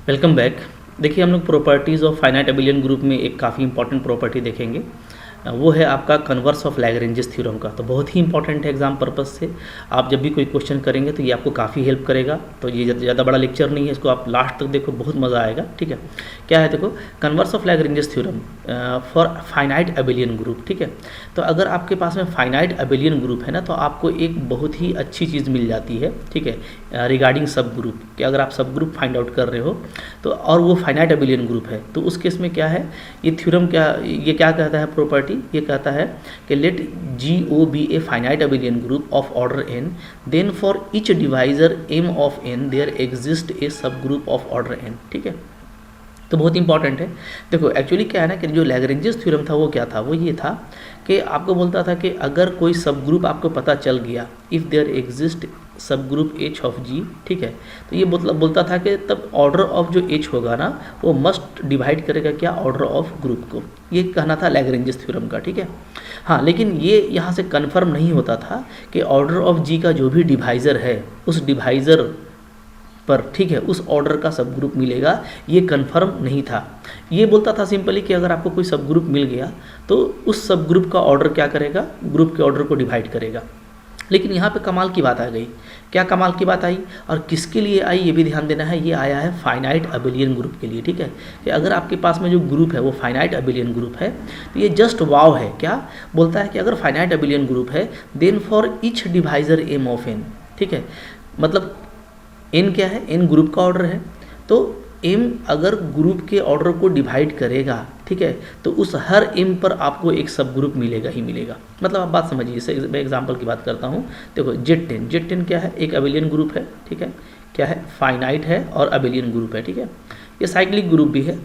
Welcome back. देखिए हम लोग properties of finite abelian group में एक काफ़ी इंपॉर्टेंट प्रॉपर्टी देखेंगे। वो है आपका कन्वर्स ऑफ लैग्रेंजेस थ्योरम का। तो बहुत ही इंपॉर्टेंट है एग्जाम पर्पस से। आप जब भी कोई क्वेश्चन करेंगे तो ये आपको काफ़ी हेल्प करेगा। तो ये ज़्यादा बड़ा लेक्चर नहीं है, इसको आप लास्ट तक देखो, बहुत मज़ा आएगा। ठीक है, क्या है देखो, converse of Lagrange's theorem for finite abelian group. ठीक है, तो अगर आपके पास में फाइनाइट एबिलियन ग्रुप है ना, तो आपको एक बहुत ही अच्छी चीज़ मिल जाती है। ठीक है, रिगार्डिंग सब ग्रुप, कि अगर आप सब ग्रुप फाइंड आउट कर रहे हो तो, और वो फाइनाइट एबिलियन ग्रुप है, तो उस केस में क्या है, ये थ्योरम ये क्या कहता है, प्रॉपर्टी ये कहता है कि let GO be a finite abelian group of order n, then for each divisor m of n there exist a subgroup of order n। ठीक है, तो बहुत इंपॉर्टेंट है। देखो एक्चुअली क्या है ना, कि जो लैग्रेंजेस थ्योरम था वो क्या था, वो ये था कि आपको बोलता था कि अगर कोई सब ग्रुप आपको पता चल गया, इफ़ देयर एग्जिस्ट सब ग्रुप H ऑफ G, ठीक है, तो ये बोलता था कि तब ऑर्डर ऑफ जो H होगा ना, वो मस्ट डिवाइड करेगा क्या, ऑर्डर ऑफ ग्रुप को। ये कहना था लैग्रेंजेस थ्योरम का। ठीक है, हाँ, लेकिन ये यहाँ से कन्फर्म नहीं होता था कि ऑर्डर ऑफ G का जो भी डिवाइज़र है, उस डिवाइज़र पर, ठीक है, उस ऑर्डर का सब ग्रुप मिलेगा, ये कंफर्म नहीं था। ये बोलता था सिंपली कि अगर आपको कोई सब ग्रुप मिल गया तो उस सब ग्रुप का ऑर्डर क्या करेगा, ग्रुप के ऑर्डर को डिवाइड करेगा। लेकिन यहाँ पे कमाल की बात आ गई। क्या कमाल की बात आई और किसके लिए आई, ये भी ध्यान देना है। ये आया है फाइनाइट एबिलियन ग्रुप के लिए। ठीक है, कि अगर आपके पास में जो ग्रुप है वो फाइनाइट एबिलियन ग्रुप है, तो ये जस्ट वाव है। क्या बोलता है कि अगर फाइनाइट एबिलियन ग्रुप है, then for each divisor m of n। ठीक है, मतलब n क्या है, n ग्रुप का ऑर्डर है, तो m अगर ग्रुप के ऑर्डर को डिवाइड करेगा, ठीक है, तो उस हर m पर आपको एक सब ग्रुप मिलेगा ही मिलेगा। मतलब आप बात समझिए, इसे मैं एग्जांपल की बात करता हूँ। देखो Z10 क्या है, एक एबिलियन ग्रुप है। ठीक है, क्या है, फाइनाइट है और एबिलियन ग्रुप है। ठीक है, ये साइक्लिक ग्रुप भी है।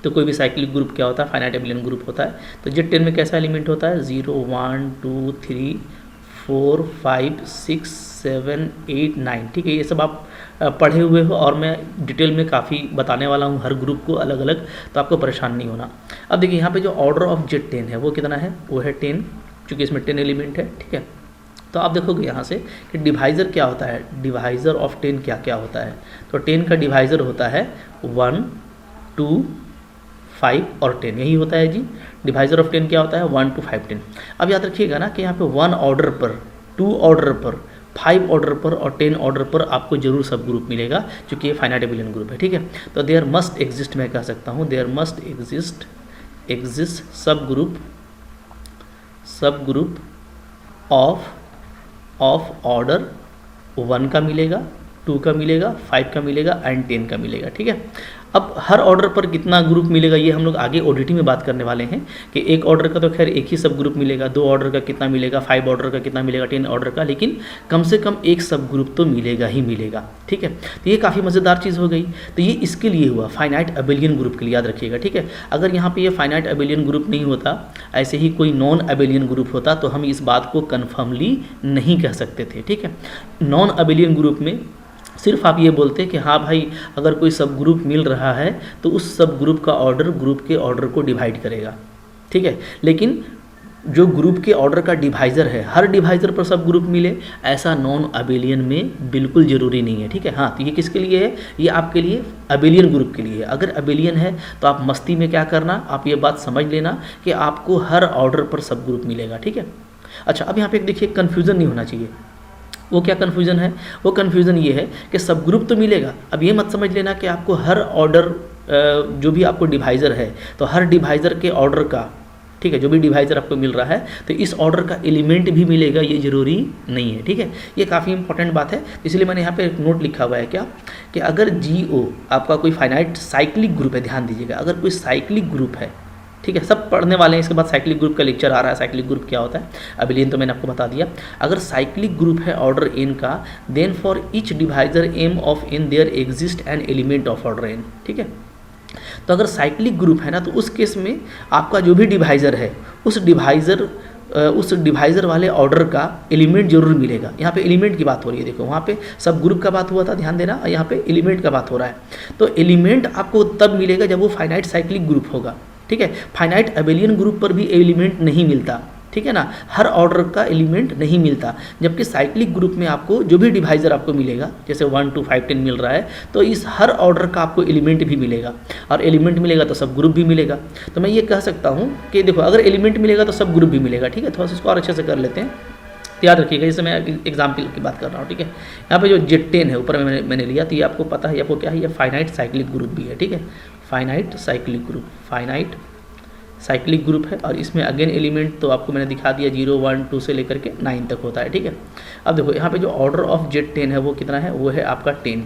तो कोई भी साइक्लिक ग्रुप क्या होता है, फाइनाइट एबिलियन ग्रुप होता है। तो Z10 में कैसा एलिमेंट होता है, 0 1 2 3 4 5 6 7 8 9। ठीक है, ये सब आप पढ़े हुए हो और मैं डिटेल में काफ़ी बताने वाला हूँ हर ग्रुप को अलग अलग, तो आपको परेशान नहीं होना। अब देखिए यहाँ पे जो ऑर्डर ऑफ Z10 है वो कितना है, वो है 10, चूँकि इसमें 10 एलिमेंट है। ठीक है, तो आप देखोगे यहाँ से कि डिवाइज़र क्या होता है, डिवाइज़र ऑफ 10 क्या क्या होता है। तो 10 का डिवाइज़र होता है 1 2 5 और 10, यही होता है जी। डिवाइज़र ऑफ 10 क्या होता है, 1 2 5 10। अब याद रखिएगा ना कि यहाँ पे 1 ऑर्डर पर, 2 ऑर्डर पर, 5 ऑर्डर पर और 10 ऑर्डर पर आपको जरूर सब ग्रुप मिलेगा, क्योंकि ये फाइनाइट एबिलियन ग्रुप है। ठीक है, तो देयर मस्ट एग्जिस्ट, मैं कह सकता हूँ देयर मस्ट एग्जिस्ट सब ग्रुप ऑफ ऑर्डर 1 का मिलेगा, 2 का मिलेगा, 5 का मिलेगा एंड 10 का मिलेगा। ठीक है, अब हर ऑर्डर पर कितना ग्रुप मिलेगा ये हम लोग आगे ओडीटी में बात करने वाले हैं, कि एक ऑर्डर का तो खैर एक ही सब ग्रुप मिलेगा, 2 ऑर्डर का कितना मिलेगा, 5 ऑर्डर का कितना मिलेगा, 10 ऑर्डर का, लेकिन कम से कम एक सब ग्रुप तो मिलेगा ही मिलेगा। ठीक है, तो ये काफ़ी मज़ेदार चीज़ हो गई। तो ये इसके लिए हुआ, फाइनाइट एबिलियन ग्रुप के लिए, याद रखिएगा। ठीक है, अगर यहाँ पर ये फाइनाइट एबिलियन ग्रुप नहीं होता, ऐसे ही कोई नॉन एबिलियन ग्रुप होता, तो हम इस बात को कन्फर्मली नहीं कह सकते थे। ठीक है, नॉन एबिलियन ग्रुप में सिर्फ आप ये बोलते कि हाँ भाई, अगर कोई सब ग्रुप मिल रहा है तो उस सब ग्रुप का ऑर्डर ग्रुप के ऑर्डर को डिवाइड करेगा। ठीक है, लेकिन जो ग्रुप के ऑर्डर का डिवाइज़र है, हर डिवाइज़र पर सब ग्रुप मिले, ऐसा नॉन एबिलियन में बिल्कुल ज़रूरी नहीं है। ठीक है, हाँ, तो ये किसके लिए है, ये आपके लिए एबिलियन ग्रुप के लिए है। अगर एबिलियन है तो आप मस्ती में क्या करना, आप ये बात समझ लेना कि आपको हर ऑर्डर पर सब ग्रुप मिलेगा। ठीक है, अच्छा, अब यहाँ पे देखिए कन्फ्यूज़न नहीं होना चाहिए। वो क्या कन्फ्यूज़न है, वो कन्फ्यूज़न ये है कि सब ग्रुप तो मिलेगा। अब ये मत समझ लेना कि आपको हर ऑर्डर, जो भी आपको डिवाइज़र है, तो हर डिवाइज़र के ऑर्डर का, ठीक है, जो भी डिवाइज़र आपको मिल रहा है तो इस ऑर्डर का एलिमेंट भी मिलेगा, ये ज़रूरी नहीं है। ठीक है, ये काफ़ी इंपॉर्टेंट बात है, इसलिए मैंने यहाँ पे एक नोट लिखा हुआ है क्या, कि अगर GO आपका कोई फाइनाइट साइक्लिक ग्रुप है, ध्यान दीजिएगा, अगर कोई साइक्लिक ग्रुप है, ठीक है, सब पढ़ने वाले हैं, इसके बाद साइक्लिक ग्रुप का लेक्चर आ रहा है। साइक्लिक ग्रुप क्या होता है, एबिलियन तो मैंने आपको बता दिया। अगर साइक्लिक ग्रुप है ऑर्डर n का, then for each divisor m of n there exist an element of order n। ठीक है, तो अगर साइक्लिक ग्रुप है ना, तो उस केस में आपका जो भी डिवाइज़र है, उस डिवाइज़र वाले ऑर्डर का एलिमेंट जरूर मिलेगा। यहाँ पे एलिमेंट की बात हो रही है, देखो वहाँ पे सब ग्रुप का बात हुआ था, ध्यान देना, और यहाँ पे एलिमेंट का बात हो रहा है। तो एलिमेंट आपको तब मिलेगा जब वो फाइनाइट साइक्लिक ग्रुप होगा। ठीक है, फाइनाइट एबिलियन ग्रुप पर भी एलिमेंट नहीं मिलता। ठीक है ना, हर ऑर्डर का एलिमेंट नहीं मिलता। जबकि साइक्लिक ग्रुप में आपको जो भी डिवाइजर आपको मिलेगा, जैसे 1 2 5 10 मिल रहा है, तो इस हर ऑर्डर का आपको एलिमेंट भी मिलेगा, और एलिमेंट मिलेगा तो सब ग्रुप भी मिलेगा। तो मैं ये कह सकता हूँ कि देखो, अगर एलिमेंट मिलेगा तो सब ग्रुप भी मिलेगा। ठीक है, थोड़ा सा इसको और अच्छे से कर लेते हैं, तो याद रखिएगा, जैसे मैं एग्जाम्पल की बात कर रहा हूँ। ठीक है, यहाँ पे जो Z10 है ऊपर में मैंने लिया, तो ये आपको पता है, आपको क्या है, ये फाइनाइट साइक्लिक ग्रुप भी है। ठीक है, finite cyclic group, finite cyclic group है, और इसमें अगेन एलिमेंट तो आपको मैंने दिखा दिया, 0 1 2 से लेकर के 9 तक होता है। ठीक है, अब देखो यहाँ पे जो ऑर्डर ऑफ Z10 है वो कितना है, वो है आपका 10।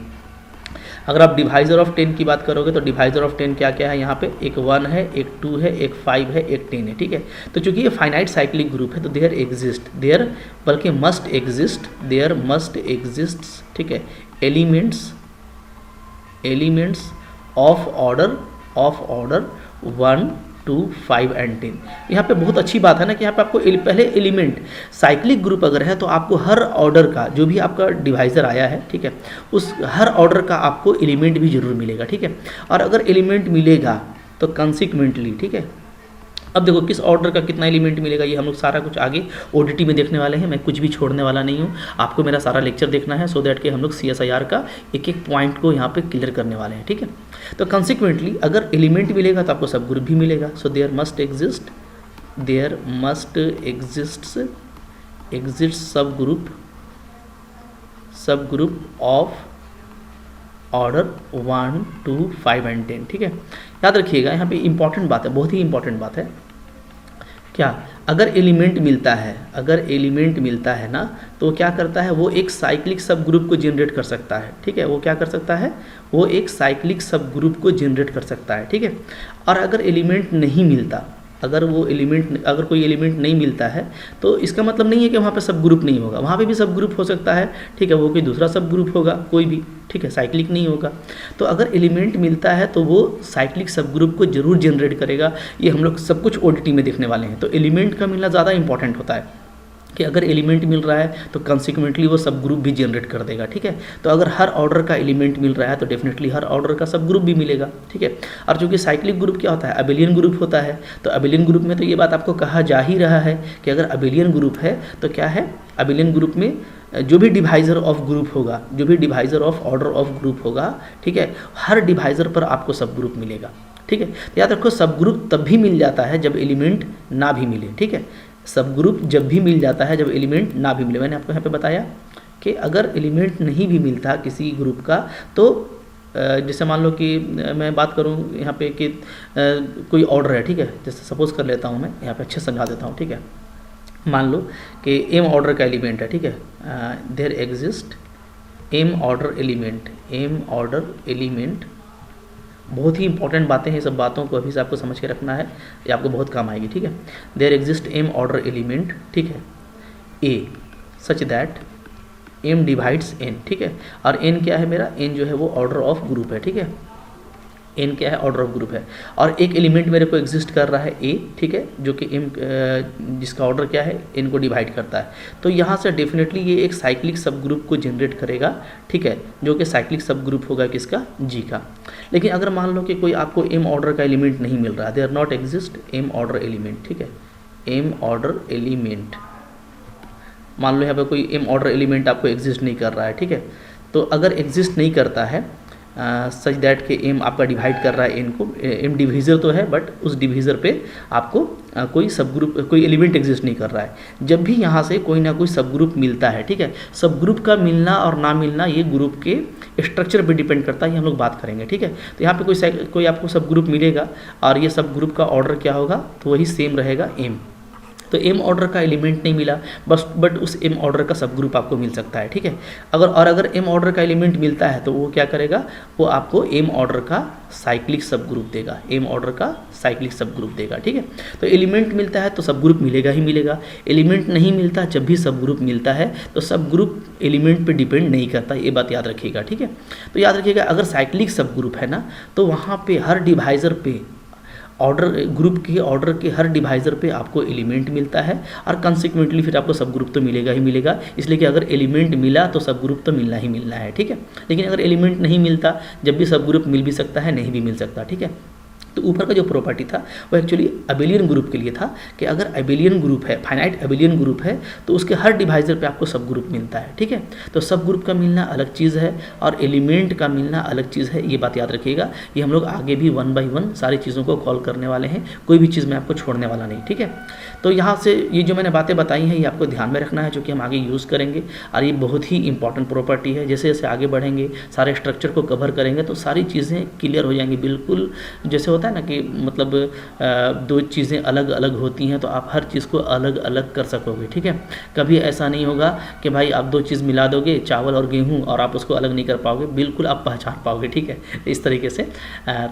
अगर आप डिवाइजर ऑफ 10 की बात करोगे तो डिवाइजर ऑफ 10 क्या क्या है, यहाँ पे एक 1 है, एक 2 है, एक 5 है, एक 10 है। ठीक है, तो चूंकि ये फाइनाइट साइक्लिक ग्रुप है तो बल्कि मस्ट एग्जिस्ट, ठीक है, एलिमेंट्स ऑफ ऑर्डर 1 2 5 एंड 10। यहाँ पे बहुत अच्छी बात है ना कि यहाँ पे आपको पहले एलिमेंट, साइक्लिक ग्रुप अगर है तो आपको हर ऑर्डर का जो भी आपका डिवाइजर आया है, ठीक है, उस हर ऑर्डर का आपको एलिमेंट भी जरूर मिलेगा। ठीक है, और अगर एलिमेंट मिलेगा तो कंसिक्वेंटली, ठीक है, अब देखो किस ऑर्डर का कितना एलिमेंट मिलेगा, ये हम लोग सारा कुछ आगे ओडीटी में देखने वाले हैं। मैं कुछ भी छोड़ने वाला नहीं हूँ, आपको मेरा सारा लेक्चर देखना है, सो दैट कि हम लोग CSIR का एक एक पॉइंट को यहाँ पे क्लियर करने वाले हैं। ठीक है, तो कंसिक्वेंटली अगर एलिमेंट मिलेगा तो आपको सब ग्रुप भी मिलेगा। सो देयर मस्ट एग्जिस्ट सब ग्रुप ऑफ ऑर्डर 1 2 5 एंड 10। ठीक है, याद रखिएगा, यहाँ पे इंपॉर्टेंट बात है, बहुत ही इंपॉर्टेंट बात है। क्या, अगर एलिमेंट मिलता है ना, तो क्या करता है, वो एक साइक्लिक सब ग्रुप को जनरेट कर सकता है। ठीक है, वो क्या कर सकता है, वो एक साइक्लिक सब ग्रुप को जनरेट कर सकता है। ठीक है, और अगर एलिमेंट नहीं मिलता, अगर कोई एलिमेंट नहीं मिलता है तो इसका मतलब नहीं है कि वहाँ पे सब ग्रुप नहीं होगा, वहाँ पे भी सब ग्रुप हो सकता है। ठीक है, वो कोई दूसरा सब ग्रुप होगा, कोई भी, ठीक है, साइक्लिक नहीं होगा। तो अगर एलिमेंट मिलता है तो वो साइक्लिक सब ग्रुप को जरूर जनरेट करेगा। ये हम लोग सब कुछ ओडीटी में देखने वाले हैं। तो एलिमेंट का मिलना ज़्यादा इंपॉर्टेंट होता है कि अगर एलिमेंट मिल रहा है तो कंसिक्वेंटली वो सब ग्रुप भी जनरेट कर देगा। ठीक है, तो अगर हर ऑर्डर का एलिमेंट मिल रहा है तो डेफिनेटली हर ऑर्डर का सब ग्रुप भी मिलेगा। ठीक है, और चूंकि साइक्लिक ग्रुप क्या होता है, अबेलियन ग्रुप होता है, तो अबेलियन ग्रुप में तो ये बात आपको कहा जा ही रहा है कि अगर अबेलियन ग्रुप है तो क्या है, अबेलियन ग्रुप में जो भी डिवाइजर ऑफ ग्रुप होगा, जो भी divisor of order of group होगा, ठीक है, हर डिवाइजर पर आपको सब ग्रुप मिलेगा। ठीक है, तो याद रखो, सब ग्रुप तब भी मिल जाता है जब एलिमेंट ना भी मिले। ठीक है, सब ग्रुप जब भी मिल जाता है जब एलिमेंट ना भी मिले। मैंने आपको यहाँ पे बताया कि अगर एलिमेंट नहीं भी मिलता किसी ग्रुप का, तो जैसे मान लो कि मैं बात करूँ यहाँ पे कि कोई ऑर्डर है, ठीक है, जैसे सपोज कर लेता हूँ, मैं यहाँ पे अच्छे समझा देता हूँ। ठीक है, मान लो कि एम ऑर्डर का एलिमेंट है। ठीक है, there exist M order element. बहुत ही इंपॉर्टेंट बातें हैं, ये सब बातों को अभी से आपको समझ के रखना है, ये आपको बहुत काम आएगी। ठीक है, there exist M order element, ठीक है, a such that M divides N. ठीक है, और एन क्या है मेरा, एन जो है वो ऑर्डर ऑफ ग्रुप है। ठीक है, एन क्या है, ऑर्डर ऑफ ग्रुप है, और एक एलिमेंट मेरे को एग्जिस्ट कर रहा है ए, ठीक है, जो कि एम जिसका ऑर्डर क्या है, एन को डिवाइड करता है। तो यहाँ से डेफिनेटली ये एक साइक्लिक सब ग्रुप को जनरेट करेगा। ठीक है, जो कि साइक्लिक सब ग्रुप होगा किसका, जी का। लेकिन अगर मान लो कि कोई आपको एम ऑर्डर का एलिमेंट नहीं मिल रहा है, there not exist M order element. ठीक है, एम ऑर्डर एलिमेंट, मान लो यहाँ पे कोई एम ऑर्डर एलिमेंट आपको एग्जिस्ट नहीं कर रहा है। ठीक है, तो अगर एग्जिस्ट नहीं करता है सच दैट के एम आपका डिवाइड कर रहा है एन को, एम डिवीज़र तो है बट उस डिवीज़र पे आपको कोई सब ग्रुप, कोई एलिमेंट एग्जिस्ट नहीं कर रहा है। जब भी यहाँ से कोई ना कोई सब ग्रुप मिलता है, ठीक है, सब ग्रुप का मिलना और ना मिलना ये ग्रुप के स्ट्रक्चर पे डिपेंड करता है, ये हम लोग बात करेंगे। ठीक है, तो यहाँ पे कोई आपको सब ग्रुप मिलेगा और ये सब ग्रुप का ऑर्डर क्या होगा, तो वही सेम रहेगा एम। तो एम ऑर्डर का एलिमेंट नहीं मिला बट उस एम ऑर्डर का सब ग्रुप आपको मिल सकता है। ठीक है, अगर एम ऑर्डर का एलिमेंट मिलता है तो वो क्या करेगा, वो आपको एम ऑर्डर का साइक्लिक सब ग्रुप देगा, एम ऑर्डर का साइक्लिक सब ग्रुप देगा। ठीक है, तो एलिमेंट मिलता है तो सब ग्रुप मिलेगा ही मिलेगा, एलिमेंट नहीं मिलता, जब भी सब ग्रुप मिलता है तो सब ग्रुप एलिमेंट पे डिपेंड नहीं करता, ये बात याद रखिएगा। ठीक है, तो याद रखिएगा अगर साइक्लिक सब ग्रुप है ना, तो वहाँ पे हर डिवाइजर पे ग्रुप के ऑर्डर के हर डिवाइजर पे आपको एलिमेंट मिलता है और कंसिक्वेंटली फिर आपको सब ग्रुप तो मिलेगा ही मिलेगा, इसलिए कि अगर एलिमेंट मिला तो सब ग्रुप तो मिलना ही मिलना है। ठीक है, लेकिन अगर एलिमेंट नहीं मिलता, जब भी सब ग्रुप मिल भी सकता है, नहीं भी मिल सकता। ठीक है, तो ऊपर का जो प्रॉपर्टी था वो एक्चुअली अबेलियन ग्रुप के लिए था कि अगर अबेलियन ग्रुप है, फाइनाइट अबेलियन ग्रुप है, तो उसके हर डिवाइजर पे आपको सब ग्रुप मिलता है, ठीक है। तो सब ग्रुप का मिलना अलग चीज़ है और एलिमेंट का मिलना अलग चीज़ है, ये बात याद रखिएगा। ये हम लोग आगे भी 1 by 1 सारी चीज़ों को कॉल करने वाले हैं, कोई भी चीज़ मैं आपको छोड़ने वाला नहीं, ठीक है। तो यहाँ से ये जो मैंने बातें बताई हैं ये आपको ध्यान में रखना है, जो कि हम आगे यूज़ करेंगे और ये बहुत ही इंपॉर्टेंट प्रॉपर्टी है। जैसे जैसे आगे बढ़ेंगे, सारे स्ट्रक्चर को कवर करेंगे तो सारी चीज़ें क्लियर हो जाएंगी बिल्कुल। जैसे होता है ना कि मतलब दो चीज़ें अलग अलग होती हैं तो आप हर चीज़ को अलग अलग कर सकोगे, ठीक है। कभी ऐसा नहीं होगा कि भाई आप दो चीज़ मिला दोगे, चावल और गेहूँ, और आप उसको अलग नहीं कर पाओगे, बिल्कुल आप पहचान पाओगे, ठीक है। इस तरीके से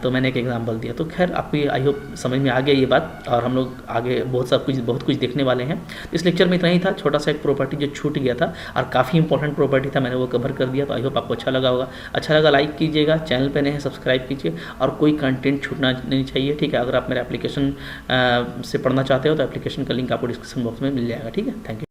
तो मैंने एक एग्जाम्पल दिया। तो खैर आपको ये आई होप समझ में आ गया ये बात, और हम लोग आगे बहुत कुछ देखने वाले हैं। इस लेक्चर में इतना ही था, छोटा सा एक प्रॉपर्टी जो छूट गया था और काफ़ी इंपॉर्टेंट प्रॉपर्टी था, मैंने वो कवर कर दिया। तो आई होप आपको अच्छा लगा होगा। अच्छा लगा लाइक कीजिएगा, चैनल पे नए हैं सब्सक्राइब कीजिए, और कोई कंटेंट छूटना नहीं चाहिए, ठीक है। अगर आप मेरे एप्लीकेशन से पढ़ना चाहते हो तो एप्लीकेशन का लिंक आपको डिस्क्रिप्शन बॉक्स में मिल जाएगा, ठीक है। Thank you.